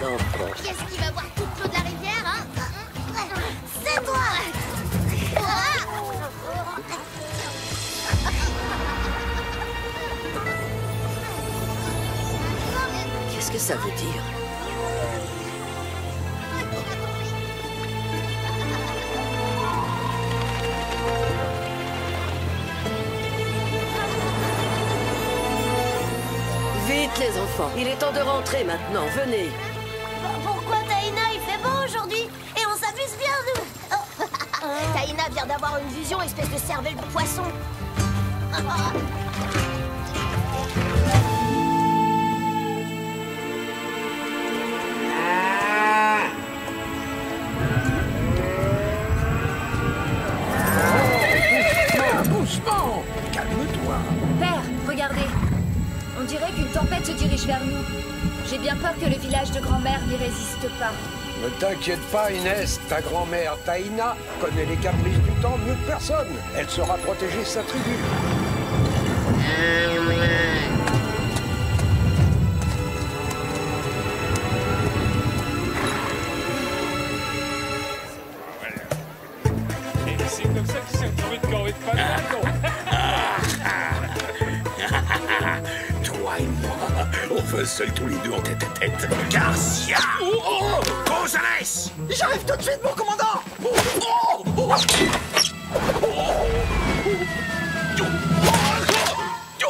enfants. Qu'est-ce qui va boire toute l'eau de la rivière, hein? C'est toi! Qu'est-ce que ça veut dire? Vite les enfants, il est temps de rentrer maintenant, venez. Pourquoi Taïna, il fait beau aujourd'hui? Et on s'amuse bien, nous! Oh. Taïna vient d'avoir une vision, espèce de cervelle de poisson. Doucement! Calme-toi! Père, regardez. On dirait qu'une tempête se dirige vers nous. J'ai bien peur que le village de grand-mère n'y résiste pas. Ne t'inquiète pas, Inès. Ta grand-mère Taïna connaît les caprices du temps mieux que personne. Elle saura protéger sa tribu. Et c'est comme ça qu'il s'est retrouvé de corvée de panneau. Toi et moi, on va seuls tous les deux en tête à tête. Garcia! Oh! Gonzalez! J'arrive tout de suite, mon commandant!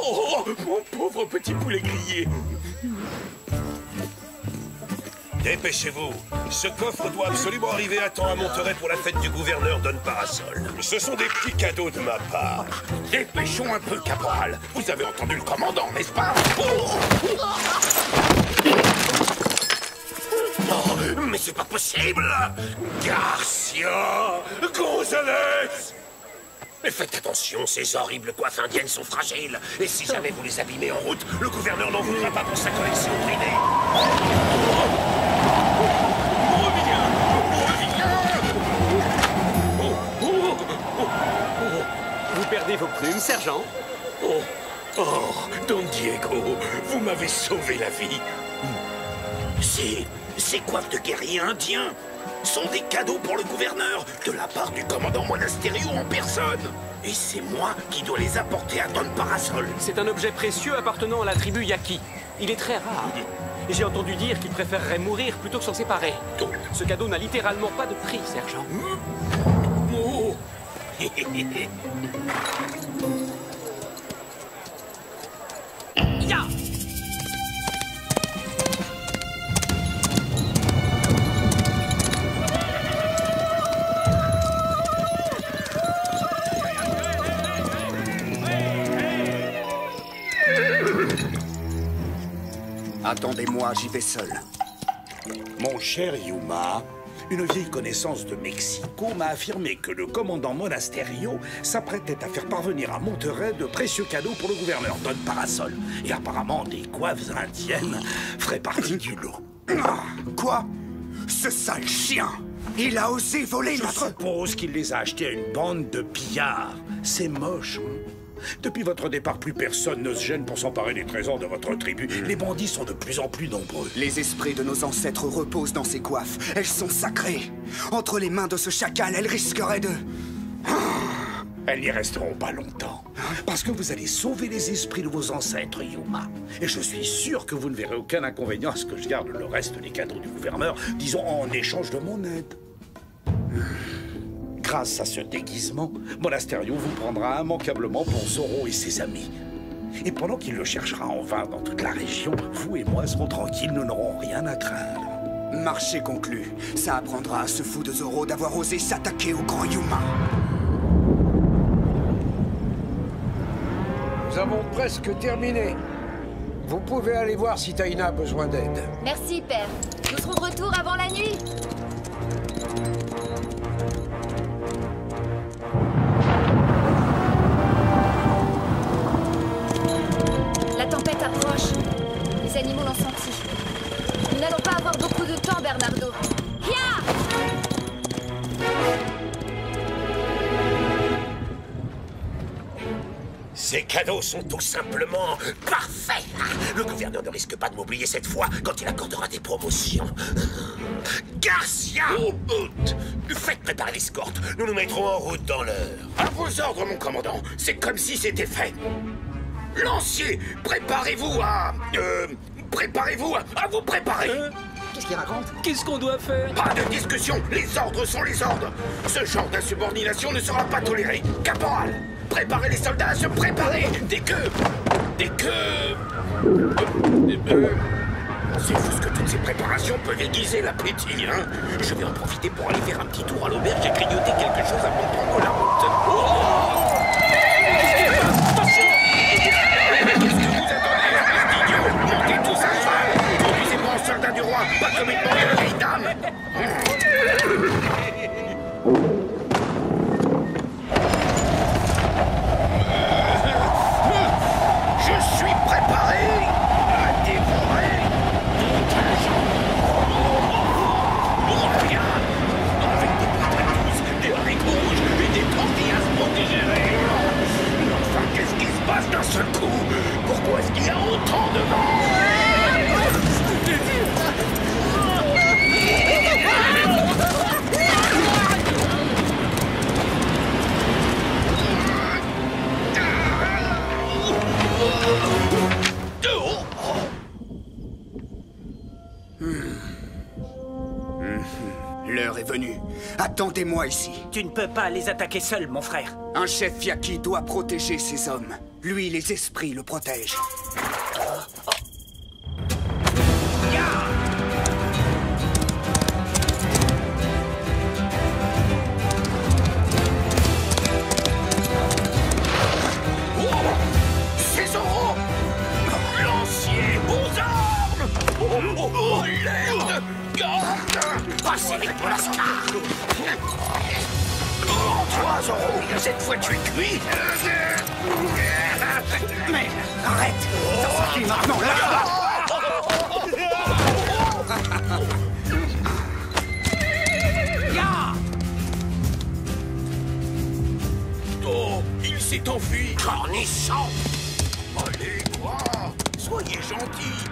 Oh, mon pauvre petit poulet grillé! Dépêchez-vous. Ce coffre doit absolument arriver à temps à Monterey pour la fête du gouverneur Don Parasol. Ce sont des petits cadeaux de ma part. Dépêchons un peu, caporal. Vous avez entendu le commandant, n'est-ce pas? Oh, mais c'est pas possible! Garcia! Gonzalez! Mais faites attention, ces horribles coiffes indiennes sont fragiles. Et si jamais vous les abîmez en route, le gouverneur n'en voudra pas pour sa collection privée. Vous perdez vos plumes, sergent? Don Diego, vous m'avez sauvé la vie. Ces coiffes de guerriers indiens sont des cadeaux pour le gouverneur de la part du commandant Monasterio en personne. Et c'est moi qui dois les apporter à Don Parasol. C'est un objet précieux appartenant à la tribu Yaqui. Il est très rare. Et j'ai entendu dire qu'il préférerait mourir plutôt que s'en séparer. Ce cadeau n'a littéralement pas de prix, sergent. Oh. Ya! Attendez-moi, j'y vais seul. Mon cher Yuma, une vieille connaissance de Mexico m'a affirmé que le commandant Monasterio s'apprêtait à faire parvenir à Monterey de précieux cadeaux pour le gouverneur Don Parasol. Et apparemment, des coiffes indiennes feraient partie du lot. Quoi? Ce sale chien! Il a osé voler Je notre... suppose qu'il les a achetés à une bande de pillards. C'est moche, hein? Depuis votre départ, plus personne ne se gêne pour s'emparer des trésors de votre tribu. Les bandits sont de plus en plus nombreux. Les esprits de nos ancêtres reposent dans ces coiffes. Elles sont sacrées. Entre les mains de ce chacal, elles risqueraient de... Elles n'y resteront pas longtemps. Parce que vous allez sauver les esprits de vos ancêtres, Yuma. Et je suis sûr que vous ne verrez aucun inconvénient à ce que je garde le reste des cadeaux du gouverneur, disons en échange de mon aide. Grâce à ce déguisement, Monasterio vous prendra immanquablement pour Zorro et ses amis. Et pendant qu'il le cherchera en vain dans toute la région, vous et moi serons tranquilles, nous n'aurons rien à craindre. Marché conclu. Ça apprendra à ce fou de Zorro d'avoir osé s'attaquer au grand Yuma. Nous avons presque terminé. Vous pouvez aller voir si Taïna a besoin d'aide. Merci, père. Nous serons de retour avant la nuit. La tempête approche. Les animaux l'ont senti. Nous n'allons pas avoir beaucoup de temps, Bernardo. Ya! Ces cadeaux sont tout simplement parfaits. Le gouverneur ne risque pas de m'oublier cette fois quand il accordera des promotions. Garcia, faites préparer l'escorte. Nous nous mettrons en route dans l'heure. À vos ordres, mon commandant. C'est comme si c'était fait. Lancier, préparez-vous à vous préparer. Qu'est-ce qu'il raconte? Qu'est-ce qu'on doit faire? Pas de discussion, les ordres sont les ordres. Ce genre d'insubordination ne sera pas toléré. Caporal, préparez les soldats à se préparer. Dès que... C'est fou ce que toutes ces préparations peuvent aiguiser l'appétit, hein. Je vais en profiter pour aller faire un petit tour à l'auberge et grignoter quelque chose avant de prendre la route. Qu'est-ce que vous attendez, espèce d'idiot? Montez tous à cheval. Conduisez-moi en soldat du roi, pas comme une bande de vieilles dames. Je suis préparé à dévorer tout un genre. Avec des patates douces, des haricots rouges et des tortillas protégées. Enfin, qu'est-ce qui se passe d'un seul coup? Pourquoi est-ce qu'il y a autant de monde? L'heure est venue. Attendez-moi ici. Tu ne peux pas les attaquer seul, mon frère. Un chef Yaki doit protéger ses hommes. Lui, les esprits le protègent. C'est Zoro! Lancier aux armes! Oh, l'aide! Garde! Passez vite pour la scar! Oh, toi, Zoro! Cette fois, tu es cuit! Mais arrête! Ça suffit maintenant, là! Oh, il s'est enfui! Cornichon! Allez, quoi? Soyez gentil.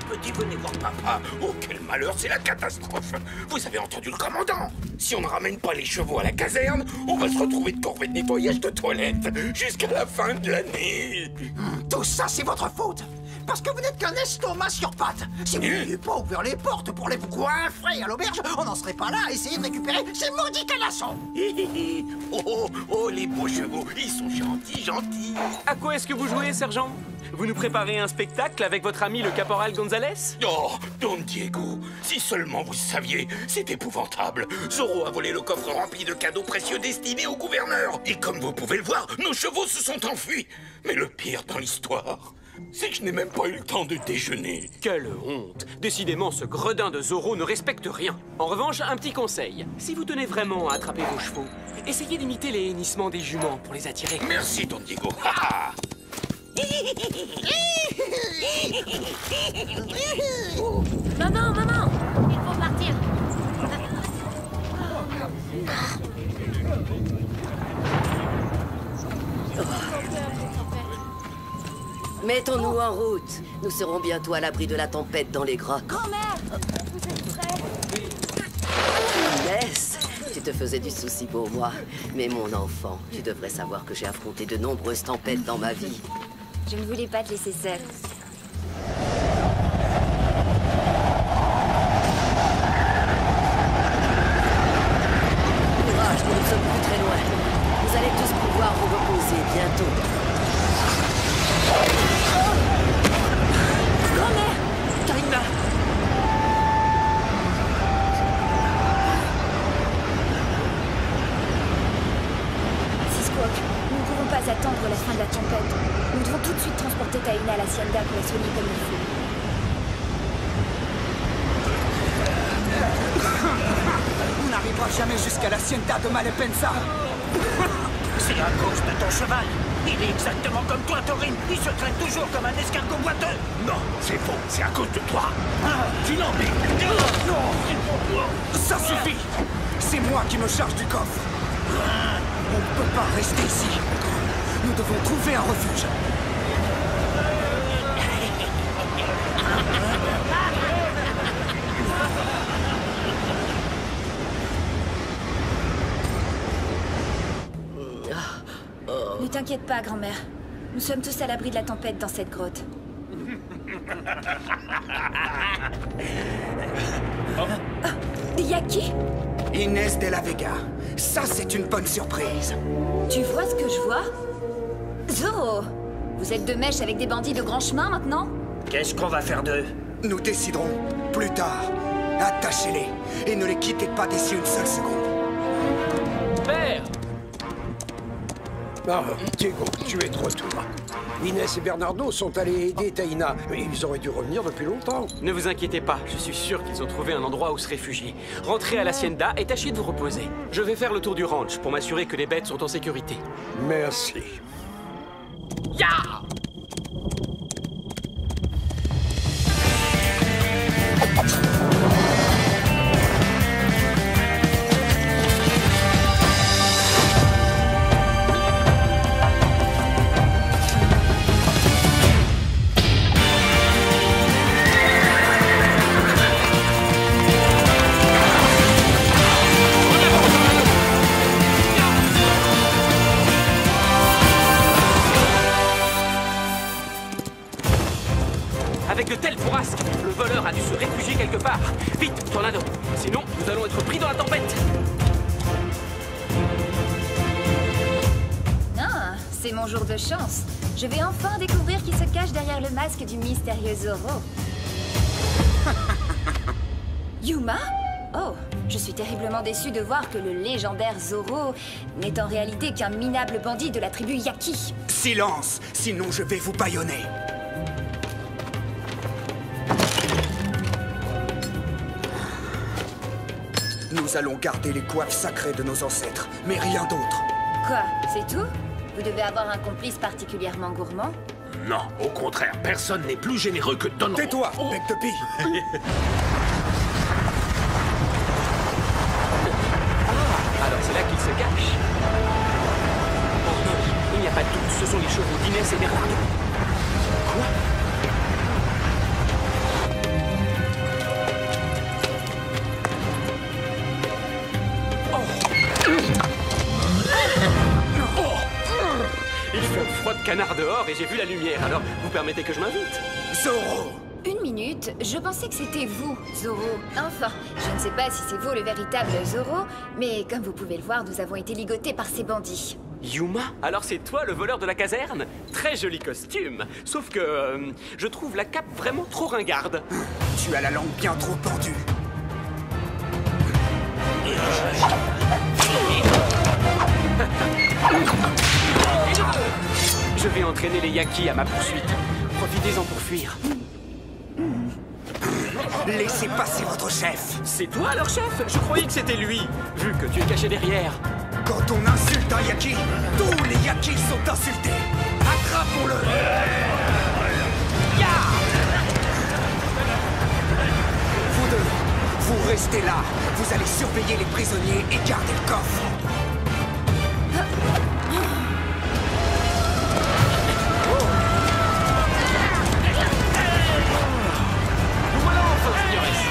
Petit, venez voir papa. Oh, quel malheur, c'est la catastrophe. Vous avez entendu le commandant? Si on ne ramène pas les chevaux à la caserne, on va se retrouver de corvée de nettoyage de toilettes jusqu'à la fin de l'année. Tout ça, c'est votre faute. Parce que vous n'êtes qu'un estomac sur pattes. Si vous n'aviez pas ouvert les portes pour les coiffrer à l'auberge, on n'en serait pas là à essayer de récupérer ces maudits canassons. Oh, les beaux chevaux, ils sont gentils. À quoi est-ce que vous jouez, sergent? Vous nous préparez un spectacle avec votre ami le caporal Gonzalez? Oh, Don Diego, si seulement vous saviez, c'est épouvantable. Zoro a volé le coffre rempli de cadeaux précieux destinés au gouverneur. Et comme vous pouvez le voir, nos chevaux se sont enfuis. Mais le pire dans l'histoire, c'est que je n'ai même pas eu le temps de déjeuner. Quelle honte! Décidément, ce gredin de Zoro ne respecte rien. En revanche, un petit conseil. Si vous tenez vraiment à attraper vos chevaux, essayez d'imiter les hennissements des juments pour les attirer. Merci, Don Diego. Maman, il faut partir. Mettons-nous en route. Nous serons bientôt à l'abri de la tempête dans les grottes. Grand-mère, vous êtes prêts? Inès, tu te faisais du souci pour moi. Mais mon enfant, tu devrais savoir que j'ai affronté de nombreuses tempêtes dans ma vie. Je ne voulais pas te laisser seule. Courage, nous ne sommes plus très loin. Vous allez tous pouvoir vous reposer bientôt. Grand-mère! Taina! Sisquoc, nous ne pouvons pas attendre la fin de la tempête. Nous devons tout de suite transporter Taina à l'Hacienda pour la soigner comme il faut. On n'arrivera jamais jusqu'à l'Hacienda de Malepensa. C'est à cause de ton cheval. Il est exactement comme toi, Torin. Il se traite toujours comme un escargot boiteux. Non, c'est faux, c'est à cause de toi. Tu n'en es. Ça suffit. C'est moi qui me charge du coffre. On ne peut pas rester ici. Nous devons trouver un refuge. Ne t'inquiète pas, grand-mère. Nous sommes tous à l'abri de la tempête dans cette grotte. Yaki? Inès de la Vega. Ça, c'est une bonne surprise. Tu vois ce que je vois? Zorro! Vous êtes de mèche avec des bandits de grand chemin maintenant? Qu'est-ce qu'on va faire d'eux? Nous déciderons plus tard. Attachez-les et ne les quittez pas d'ici une seule seconde. Père! Ah, Diego, tu es de retour. Inès et Bernardo sont allés aider Taina. Ils auraient dû revenir depuis longtemps. Ne vous inquiétez pas, je suis sûr qu'ils ont trouvé un endroit où se réfugier. Rentrez à l'hacienda et tâchez de vous reposer. Je vais faire le tour du ranch pour m'assurer que les bêtes sont en sécurité. Merci. Ya! Avec de telles bourrasques, le voleur a dû se réfugier quelque part. Vite, Tornado! Sinon, nous allons être pris dans la tempête! Ah, c'est mon jour de chance. Je vais enfin découvrir qui se cache derrière le masque du mystérieux Zorro. Yuma? Oh, je suis terriblement déçue de voir que le légendaire Zorro n'est en réalité qu'un minable bandit de la tribu Yaki. Silence, sinon je vais vous bâillonner. Nous allons garder les coiffes sacrées de nos ancêtres, mais rien d'autre. Quoi, c'est tout? Vous devez avoir un complice particulièrement gourmand? Non, au contraire, personne n'est plus généreux que Don. Tais-toi, bec de pie. Alors c'est là qu'il se cache. Oh non, il n'y a pas de doute, ce sont les chevaux d'Inès et Bernardo. Quoi? Il fait un froid de canard dehors et j'ai vu la lumière, alors vous permettez que je m'invite? Zorro! Une minute, je pensais que c'était vous, Zorro. Enfin, je ne sais pas si c'est vous le véritable Zorro, mais comme vous pouvez le voir, nous avons été ligotés par ces bandits. Yuma? Alors c'est toi le voleur de la caserne? Très joli costume. Sauf que je trouve la cape vraiment trop ringarde. Tu as la langue bien trop pendue. Je vais entraîner les Yaki à ma poursuite. Profitez-en pour fuir. Laissez passer votre chef. C'est toi leur chef? Je croyais que c'était lui, vu que tu es caché derrière. Quand on insulte un Yaki, tous les Yakis sont insultés. Attrapons-le. Vous deux, vous restez là. Vous allez surveiller les prisonniers et garder le coffre. Voilà enfin, signoresse.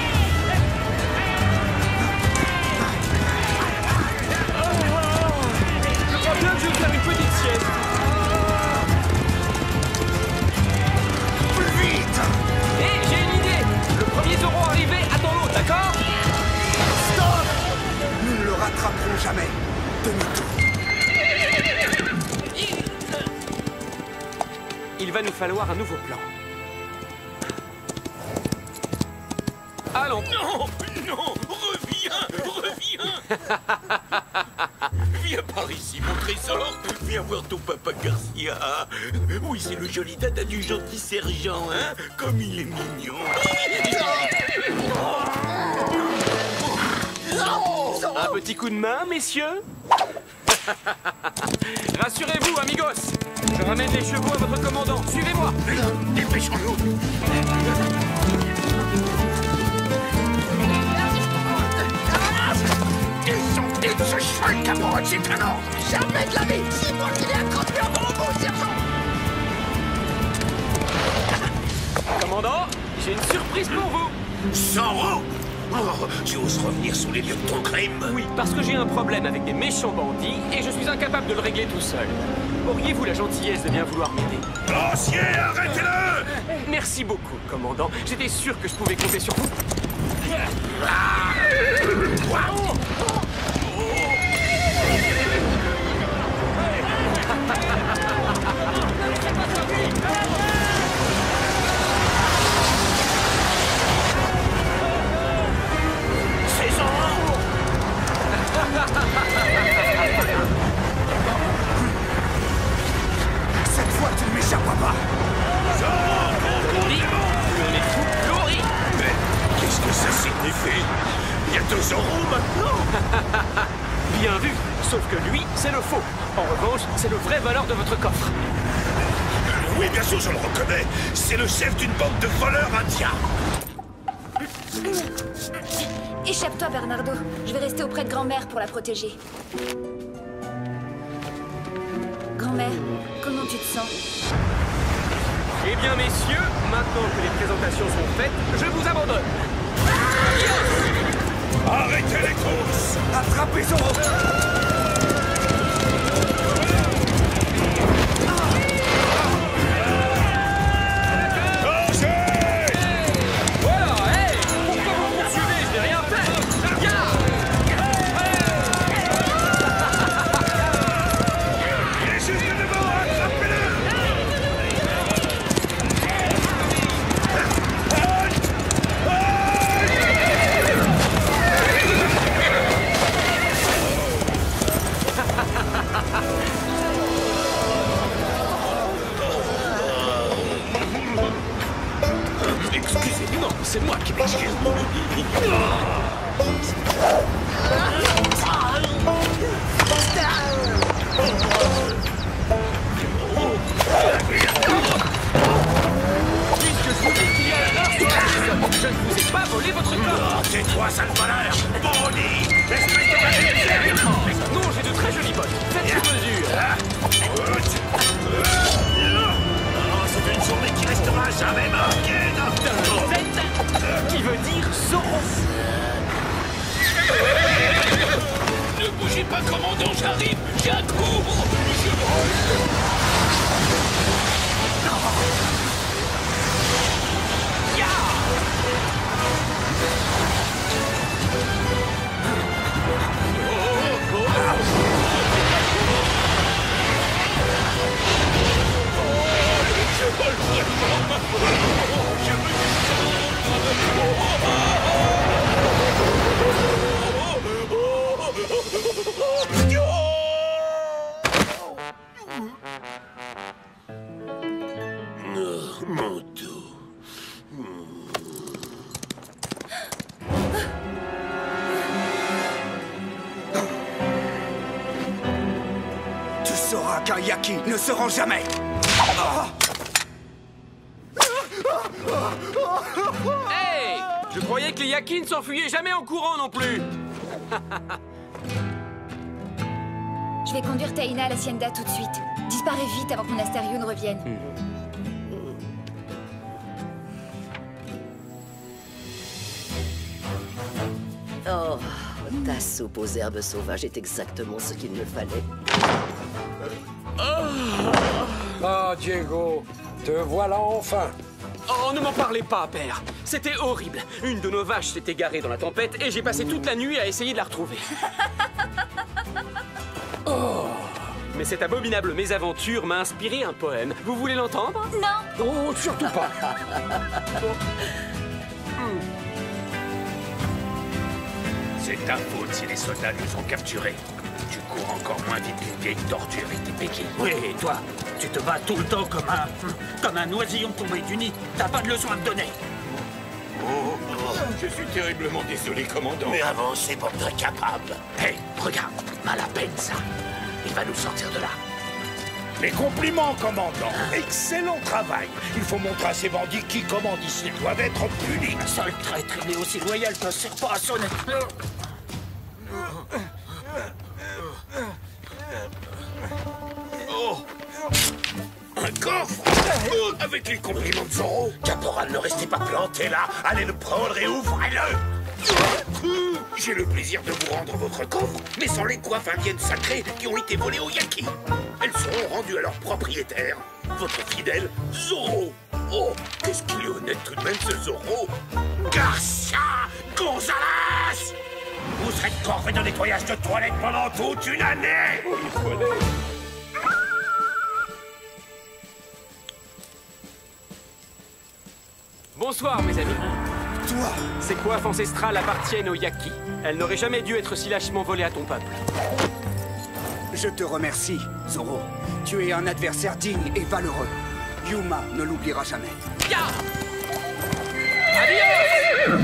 Je crois bien que je vais faire une petite sieste. Plus vite. Hé, j'ai une idée. Le premier Zorro arrivé attend l'autre, d'accord? Stop. Nous ne le rattraperons jamais. Demi-tour. Il va nous falloir un nouveau plan. Allons. Non, non, reviens. Viens par ici, mon trésor. Viens voir ton papa Garcia. Oui, c'est le joli dada du gentil sergent, hein? Comme il est mignon. Un petit coup de main, messieurs? Rassurez-vous, amigos. Je ramène les chevaux à votre commandant. Suivez-moi. Dépêchons-nous. Ils sont de ce cheval, caporal, c'est un ordre. Jamais de la vie! C'est moi qui l'ai attrapé en Commandant, j'ai une surprise pour vous. Zorro! Oh, tu oses revenir sur les lieux de ton crime? Oui, parce que j'ai un problème avec des méchants bandits et je suis incapable de le régler tout seul. Auriez-vous la gentillesse de bien vouloir m'aider? Lancier, arrêtez-le! Merci beaucoup, commandant. J'étais sûr que je pouvais compter sur vous. C'est Zorro! Cette fois, tu ne m'échapperas pas. Laurie, on est fou, Laurie! Mais qu'est-ce que ça signifie? Il y a 2 Zorro maintenant? Bien vu, sauf que lui, c'est le faux. En revanche, c'est le vrai voleur de votre coffre. Oui, bien sûr, je le reconnais. C'est le chef d'une bande de voleurs indiens. Échappe-toi, Bernardo. Je vais rester auprès de grand-mère pour la protéger. Grand-mère, comment tu te sens? Eh bien, messieurs, maintenant que les présentations sont faites, je vous abandonne. Arrêtez les courses! Attrapez Zorro! Voilà, hey! Pourquoi vous me poursuivez? Je n'ai rien fait! Il est juste devant, attrapez-le! Excusez, non, c'est moi qui m'excuse. Puisque je vous dis qu'il y a un instant, je ne vous ai pas volé votre corps. Tais-toi, sale voleur! Bonnie! Espèce de magicien! Non, j'ai de très jolies bottes. Faites sur mesure. C'est une journée qui restera jamais marquée dans ta tête! Qui veut dire Zorro. Ne bougez pas, commandant, j'arrive! J'accours! Mon dos. Tu sauras qu'un Yaki ne se rend jamais. Hey! Je croyais que les Yaki ne s'enfuyaient jamais en courant non plus. Je vais conduire Taina à l'Hacienda tout de suite. Disparais vite avant que mon Asterio ne revienne. Oh, ta soupe aux herbes sauvages est exactement ce qu'il me fallait. Ah, Diego, te voilà enfin. Oh, ne m'en parlez pas, père. C'était horrible. Une de nos vaches s'est égarée dans la tempête et j'ai passé toute la nuit à essayer de la retrouver. Oh. Mais cette abominable mésaventure m'a inspiré un poème. Vous voulez l'entendre? Non. Oh, surtout pas. C'est ta faute si les soldats nous ont capturés. Tu cours encore moins vite qu'une vieille tortue avec des béquilles. Oui, et toi, tu te bats tout le temps comme un oisillon tombé du nid. T'as pas de leçon à me donner. Je suis terriblement désolé, commandant. Mais avancez, bande d'incapables. Hé, regarde, mal à peine ça. Il va nous sortir de là. Mes compliments, commandant. Excellent travail. Il faut montrer à ces bandits qui commandent ici doivent être punis. Un seul traître il est aussi loyal qu'un serpent à sonner. Oh, Avec les compliments de Zoro, Caporal, ne restez pas planté là. Allez le prendre et ouvrez-le. J'ai le plaisir de vous rendre votre coffre, mais sans les coiffes indiennes sacrées qui ont été volées aux Yaki. Elles seront rendues à leur propriétaire, votre fidèle Zoro. Oh, qu'est-ce qu'il est honnête tout de même, ce Zoro. Garcia Gonzalez! Vous serez corvée de nettoyage de toilettes pendant toute une année. Bonsoir, mes amis. Toi! Ces coiffes ancestrales appartiennent aux Yaki. Elles n'auraient jamais dû être si lâchement volées à ton peuple. Je te remercie, Zoro. Tu es un adversaire digne et valeureux. Yuma ne l'oubliera jamais. Ya! Adios!